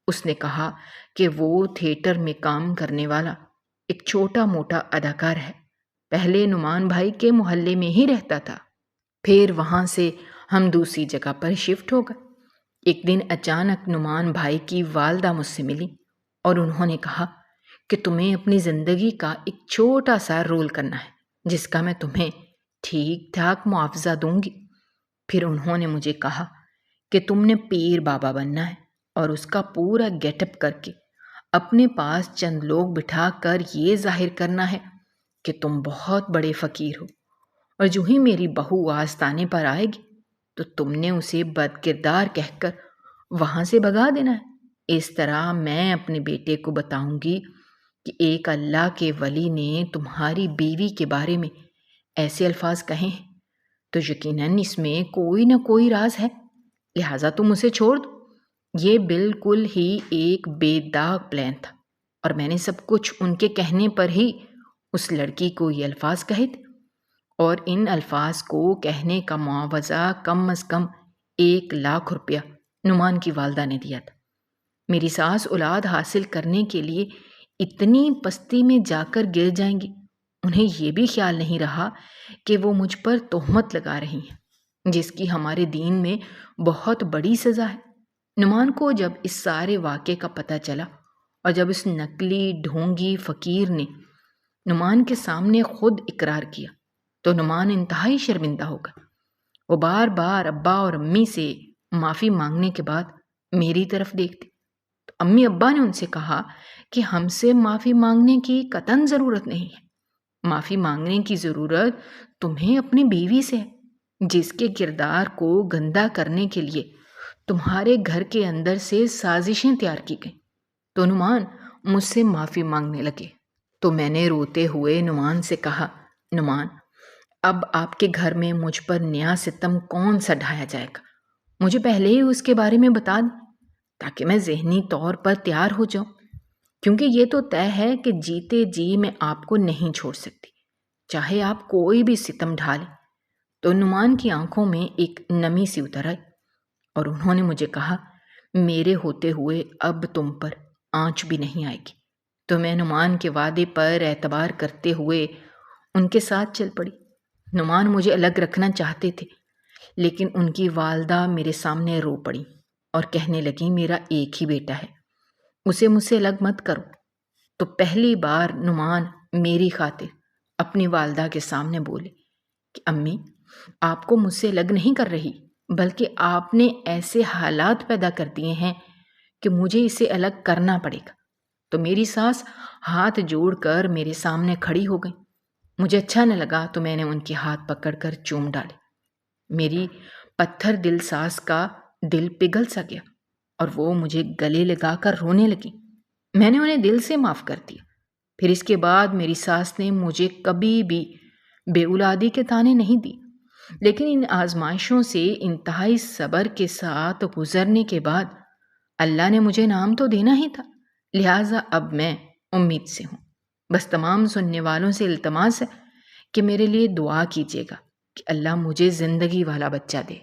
اس نے کہا کہ وہ تھیٹر میں کام کرنے والا ایک چھوٹا موٹا اداکار ہے، پہلے نعمان بھائی کے محلے میں ہی رہتا تھا، پھر وہاں سے ہم دوسری جگہ پر شفٹ ہو گئے۔ ایک دن اچانک نعمان بھائی کی والدہ مجھ سے ملی اور انہوں نے کہا کہ تمہیں اپنی زندگی کا ایک چھوٹا سا رول کرنا ہے جس کا میں تمہیں ٹھیک ٹھاک معاوضہ دوں گی۔ پھر انہوں نے مجھے کہا کہ تم نے پیر بابا بننا ہے اور اس کا پورا گیٹ اپ کر کے اپنے پاس چند لوگ بٹھا کر یہ ظاہر کرنا ہے کہ تم بہت بڑے فقیر ہو، اور جو ہی میری بہو آستانے پر آئے گی تو تم نے اسے بد کردار کہہ کر وہاں سے بھگا دینا ہے۔ اس طرح میں اپنے بیٹے کو بتاؤں گی کہ ایک اللہ کے ولی نے تمہاری بیوی کے بارے میں ایسے الفاظ کہے ہیں، تو یقیناً اس میں کوئی نہ کوئی راز ہے، لہٰذا تم اسے چھوڑ دو۔ یہ بالکل ہی ایک بے داغ پلان تھا، اور میں نے سب کچھ ان کے کہنے پر ہی اس لڑکی کو یہ الفاظ کہے تھے، اور ان الفاظ کو کہنے کا معاوضہ کم از کم 1,00,000 روپیہ نعمان کی والدہ نے دیا تھا۔ میری ساس اولاد حاصل کرنے کے لیے اتنی پستی میں جا کر گر جائیں گی، انہیں یہ بھی خیال نہیں رہا کہ وہ مجھ پر تہمت لگا رہی ہیں، جس کی ہمارے دین میں بہت بڑی سزا ہے۔ نعمان کو جب اس سارے واقعے کا پتہ چلا، اور جب اس نقلی ڈھونگی فقیر نے نعمان کے سامنے خود اقرار کیا، تو نعمان انتہائی شرمندہ ہو گیا۔ وہ بار بار ابا اور امی سے معافی مانگنے کے بعد میری طرف دیکھتے، تو امی ابا نے ان سے کہا کہ ہم سے معافی مانگنے کی قطعاً ضرورت نہیں ہے، معافی مانگنے کی ضرورت تمہیں اپنی بیوی سے ہے، جس کے کردار کو گندا کرنے کے لیے تمہارے گھر کے اندر سے سازشیں تیار کی گئیں۔ تو نعمان مجھ سے معافی مانگنے لگے، تو میں نے روتے ہوئے نعمان سے کہا، نعمان، اب آپ کے گھر میں مجھ پر نیا ستم کون سا ڈھایا جائے گا؟ مجھے پہلے ہی اس کے بارے میں بتا دیں تاکہ میں ذہنی طور پر تیار ہو جاؤں، کیونکہ یہ تو طے ہے کہ جیتے جی میں آپ کو نہیں چھوڑ سکتی، چاہے آپ کوئی بھی ستم ڈھالیں۔ تو نعمان کی آنکھوں میں ایک نمی سی اتر آئی، اور انہوں نے مجھے کہا، میرے ہوتے ہوئے اب تم پر آنچ بھی نہیں آئے گی۔ تو میں نعمان کے وعدے پر اعتبار کرتے ہوئے ان کے ساتھ چل پڑی۔ نعمان مجھے الگ رکھنا چاہتے تھے، لیکن ان کی والدہ میرے سامنے رو پڑی اور کہنے لگی، میرا ایک ہی بیٹا ہے، اسے مجھ سے الگ مت کرو۔ تو پہلی بار نعمان میری خاطر اپنی والدہ کے سامنے بولے کہ امی، آپ کو مجھ سے الگ نہیں کر رہی، بلکہ آپ نے ایسے حالات پیدا کر دیے ہیں کہ مجھے اسے الگ کرنا پڑے گا۔ تو میری ساس ہاتھ جوڑ کر میرے سامنے کھڑی ہو گئی۔ مجھے اچھا نہ لگا تو میں نے ان کے ہاتھ پکڑ کر چوم ڈالے۔ میری پتھر دل ساس کا دل پگھل سا گیا، اور وہ مجھے گلے لگا کر رونے لگی۔ میں نے انہیں دل سے معاف کر دیا۔ پھر اس کے بعد میری ساس نے مجھے کبھی بھی بے اولادی کے طعنے نہیں دی، لیکن ان آزمائشوں سے انتہائی صبر کے ساتھ گزرنے کے بعد اللہ نے مجھے انعام تو دینا ہی تھا، لہٰذا اب میں امید سے ہوں۔ بس تمام سننے والوں سے التماس ہے کہ میرے لیے دعا کیجیے گا کہ اللہ مجھے زندگی والا بچہ دے۔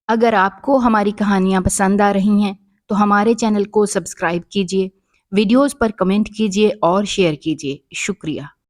اگر آپ کو ہماری کہانیاں پسند آ رہی ہیں تو ہمارے چینل کو سبسکرائب کیجیے، ویڈیوز پر کمنٹ کیجیے اور شیئر کیجیے۔ شکریہ۔